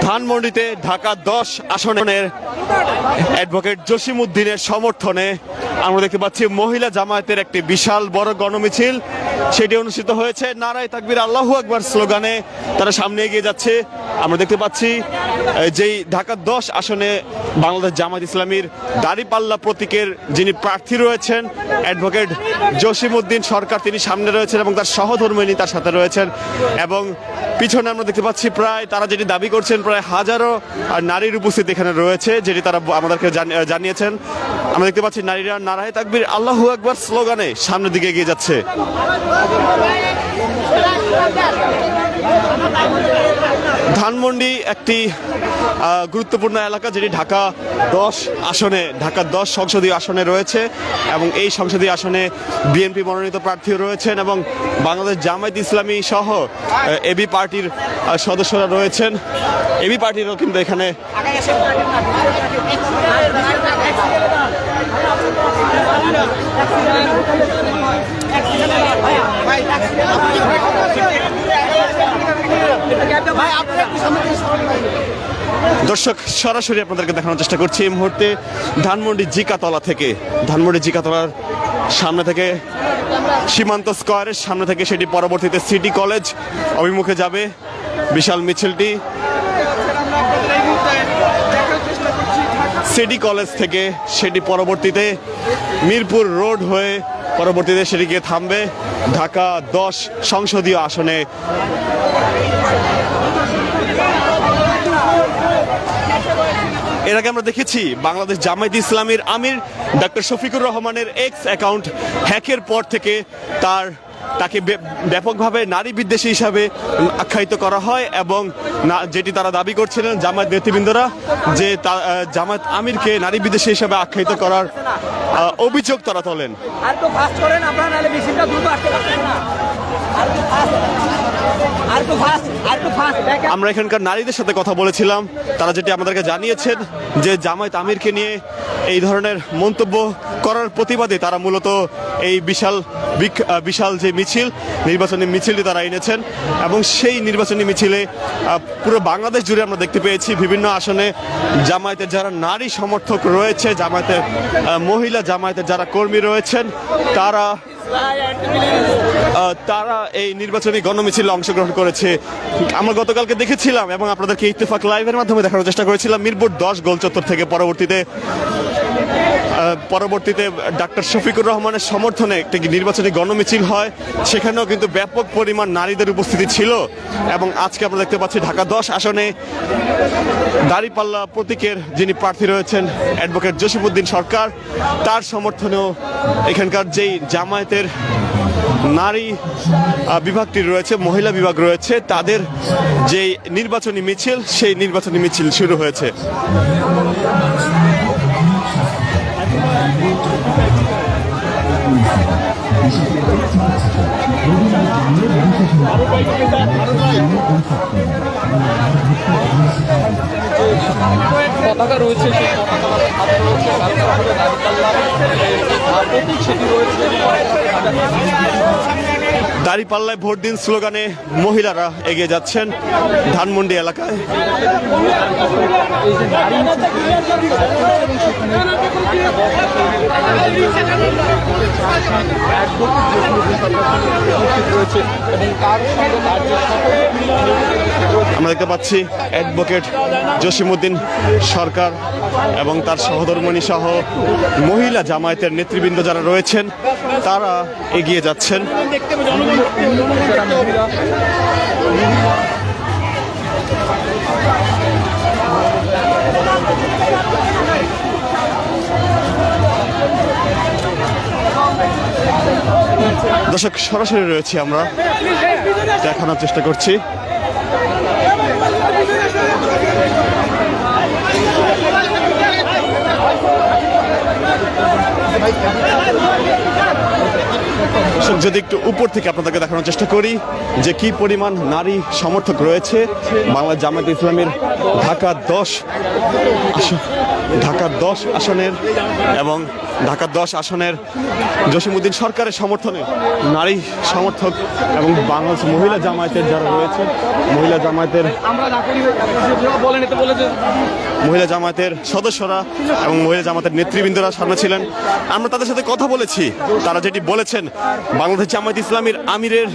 ধানমন্ডিতে ঢাকা 10 আসনের অ্যাডভোকেট জসিম উদ্দিনের সমর্থনে আমরা দেখতে পাচ্ছি মহিলা জামায়াতের একটি বিশাল বড় গণমিছিল সেটি অনুষ্ঠিত হয়েছে। নারায়ে তাকবীর আল্লাহু আকবার স্লোগানে তারা সামনে এগিয়ে যাচ্ছে। আমরা দেখতে পাচ্ছি যেই ঢাকা 10 আসনে বাংলাদেশ জামায়াত ইসলামীর দাঁড়িপাল্লা প্রতীকের যিনি প্রার্থী রয়েছেন অ্যাডভোকেট জসিম উদ্দিন সরকার, তিনি সামনে রয়েছেন এবং তার সহধর্মিণী তার সাথে রয়েছেন। এবং পিছনে আমরা দেখতে পাচ্ছি প্রায় তারা যেটি দাবি করছেন প্রায় হাজারো নারীর উপস্থিতি এখানে রয়েছে, যেটি তারা আমাদেরকে জানিয়েছেন। আমরা দেখতে পাচ্ছি নারীরা নারায়ে তাকবীর আল্লাহু আকবার স্লোগানে সামনের দিকে এগিয়ে যাচ্ছে। ধানমন্ডি একটি গুরুত্বপূর্ণ এলাকা যেটি ঢাকা 10 সংসদীয় আসনে রয়েছে এবং এই সংসদীয় আসনে বিএনপি মনোনীত প্রার্থীও রয়েছেন এবং বাংলাদেশ জামায়াত ইসলামী সহ এবি পার্টির সদস্যরা রয়েছেন। এবি পার্টিরও কিন্তু এখানে দর্শক সরাসরি আপনাদেরকে দেখানোর চেষ্টা করছি এই মুহূর্তে ধানমন্ডি জিকাতলা থেকে। ধানমন্ডি জিকাতলার সামনে থেকে সীমান্ত স্কয়ারের সামনে থেকে সেটি পরবর্তীতে সিটি কলেজ অভিমুখে যাবে বিশাল মিছিলটি। সিটি কলেজ থেকে সেটি পরবর্তীতে মিরপুর রোড হয়ে পরবর্তীতে সেটি গিয়ে থামবে ঢাকা 10 সংসদীয় আসনে। এর আগে আমরা দেখেছি বাংলাদেশ জামায়াত ইসলামীর আমির ডক্টর শফিকুর রহমানের এক্স অ্যাকাউন্ট হ্যাকের পর থেকে তাকে ব্যাপকভাবে নারী বিদ্বেষী হিসাবে আখ্যায়িত করা হয় এবং যেটি তারা দাবি করছিলেন জামায়াত নেতৃবৃন্দরা যে জামায়াত আমিরকে নারী বিদ্বেষী হিসাবে আখ্যায়িত করার অভিযোগ তারা তোলেন। আমরা এখানকার নারীদের সাথে কথা বলেছিলাম, তারা যেটি আমাদেরকে জানিয়েছেন যে জামায়াত আমিরকে নিয়ে এই ধরনের মন্তব্য করার প্রতিবাদে তারা মূলত এই বিশাল যে মিছিল, নির্বাচনী মিছিলটি তারা এনেছেন এবং সেই নির্বাচনী মিছিলে পুরো বাংলাদেশ জুড়ে আমরা দেখতে পেয়েছি বিভিন্ন আসনে জামায়াতের যারা নারী সমর্থক রয়েছে, জামায়াতের মহিলা জামায়াতের যারা কর্মী রয়েছেন তারা এই নির্বাচনী গণমিছিলে অংশগ্রহণ করেছে। আমরা গতকালকে দেখেছিলাম এবং আপনাদেরকে ইত্তেফাক লাইভের মাধ্যমে দেখানোর চেষ্টা করেছিলাম মিরপুর 10 গোলচত্বর থেকে পরবর্তীতে ডাক্তার শফিকুর রহমানের সমর্থনে একটি নির্বাচনী গণমিছিল হয়, সেখানেও কিন্তু ব্যাপক পরিমাণ নারীদের উপস্থিতি ছিল। এবং আজকে আমরা দেখতে পাচ্ছি ঢাকা 10 আসনে দাঁড়িপাল্লা প্রতীকের যিনি প্রার্থী রয়েছেন অ্যাডভোকেট জসিম উদ্দিন সরকার, তার সমর্থনেও এখানকার যেই জামায়াতের নারী বিভাগটি রয়েছে, মহিলা বিভাগ রয়েছে, তাদের যে নির্বাচনী মিছিল সেই নির্বাচনী মিছিল শুরু হয়েছে। পতাকা রয়েছে, দাঁড়িপাল্লায় ভোট দিন স্লোগানে মহিলারা এগিয়ে যাচ্ছেন ধানমন্ডি এলাকায়। আমরা দেখতে পাচ্ছি অ্যাডভোকেট জসিম উদ্দিন সরকার এবং তার সহধর্মিণী সহ মহিলা জামায়াতের নেতৃবৃন্দ যারা রয়েছেন তারা এগিয়ে যাচ্ছেন। দর্শক সরাসরি রয়েছি, আমরা দেখানোর চেষ্টা করছি। যদি একটু উপর থেকে আপনাদেরকে দেখানোর চেষ্টা করি যে কি পরিমাণ নারী সমর্থক রয়েছে বাংলাদেশ জামায়াত ইসলামীর ঢাকা 10 আসনের এবং ঢাকা 10 আসনের জসিমউদ্দিন সরকারের সমর্থনে নারী সমর্থক এবং বাংলাদেশ মহিলা জামায়াতের যারা রয়েছে মহিলা জামায়াতের বলেন এতে বলে যে মহিলা জামায়াতের সদস্যরা এবং মহিলা জামায়াতের নেতৃবৃন্দরা সামনে ছিলেন। আমরা তাদের সাথে কথা বলেছি, তারা যেটি বলেছেন বাংলাদেশ জামায়াত ইসলামীর আমিরের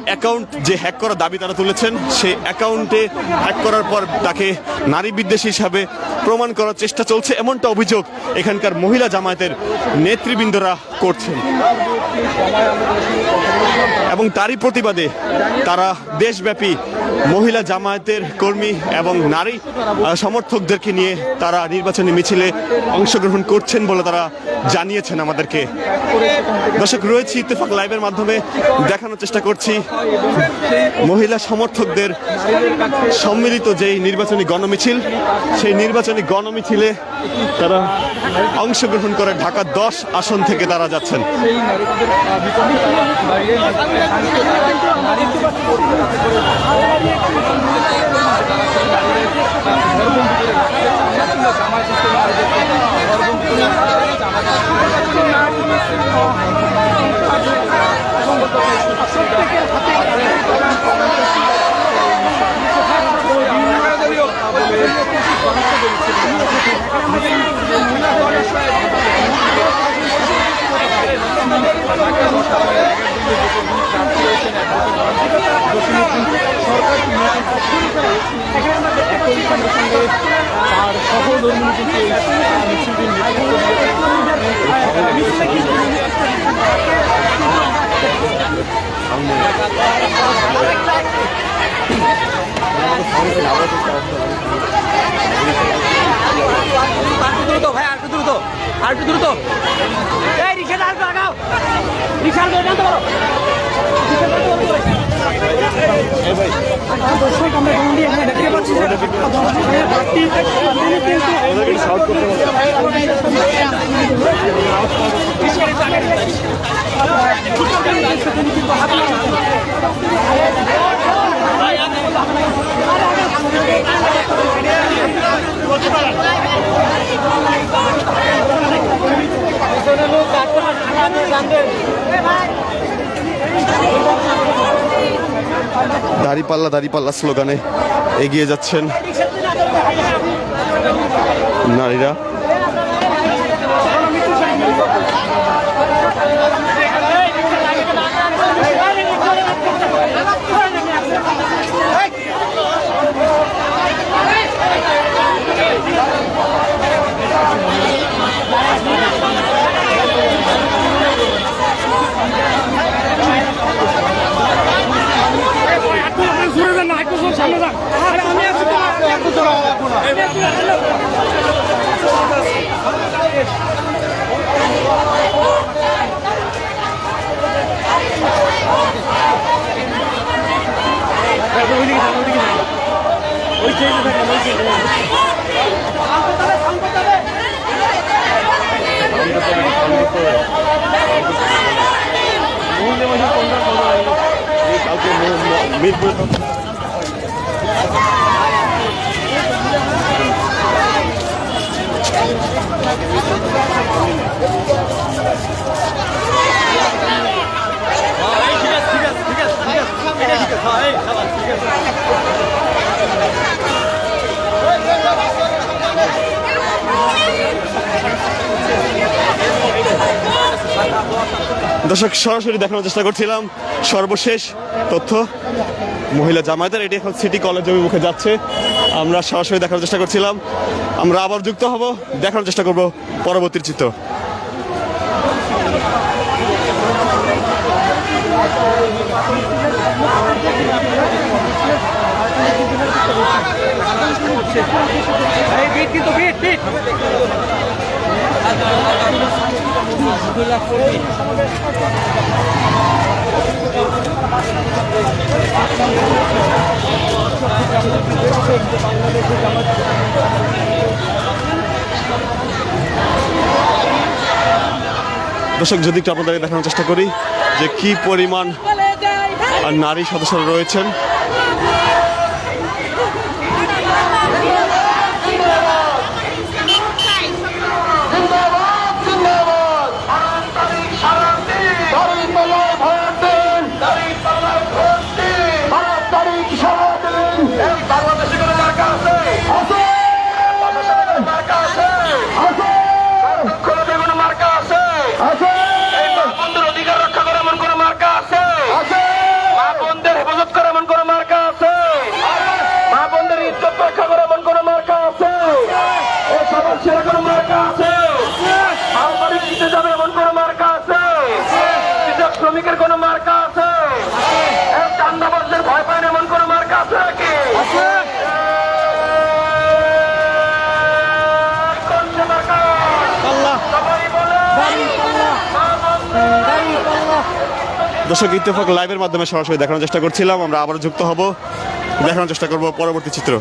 অ্যাকাউন্ট যে হ্যাক করার দাবি তারা তুলেছেন, সেই অ্যাকাউন্টে হ্যাক করার পর তাকে নারী বিদ্বেষী হিসাবে প্রমাণ করার চেষ্টা চলছে, এমনটা অভিযোগ এখানকার মহিলা জামায়াতের নেতৃবৃন্দরা করছেন। এবং তারই প্রতিবাদে তারা দেশব্যাপী মহিলা জামায়াতের কর্মী এবং নারী সমর্থকদেরকে নিয়ে তারা নির্বাচনী মিছিলে অংশগ্রহণ করছেন বলে তারা জানিয়েছেন আমাদেরকে। দর্শক, রয়েছে ইত্তেফাক লাইভের মাধ্যমে দেখানোর চেষ্টা করছি মহিলা সমর্থকদের সম্মিলিত যেই নির্বাচনী গণমিছিল, সেই নির্বাচনী গণমিছিলে তারা অংশগ্রহণ করে ঢাকা 10 আসন থেকে তারা যাচ্ছেন। তার সহধর্মিনী কিন্তু মিছিলটি নেতৃত্ব দ্রুত ভাই, আর দ্রুত, আর দ্রুত। এই রিক্সাটা আর লাগাও, রিক্সা জানতে পারো। দর্শক, আমরা গন্ডি এখানে দেখতে পাচ্ছি যে দাঁড়িপাল্লা দাঁড়িপাল্লা স্লোগানে এগিয়ে যাচ্ছেন নারীরা। দর্শক, সরাসরি দেখানোর চেষ্টা করছিলাম সর্বশেষ তথ্য মহিলা জামায়াতের। এটি এখন সিটি কলেজ অভিমুখে যাচ্ছে। আমরা সরাসরি দেখানোর চেষ্টা করছিলাম, আমরা আবার যুক্ত হব, দেখানোর চেষ্টা করব পরবর্তী চিত্র। দর্শক, যদি একটু আপনাদের দেখানোর চেষ্টা করি যে কি পরিমাণ নারী সদস্যরা রয়েছেন। দর্শক, ইত্তেফাক লাইভের মাধ্যমে সরাসরি দেখানোর চেষ্টা করছিলাম। আমরা আবারও যুক্ত হব, দেখানোর চেষ্টা করব পরবর্তী চিত্র।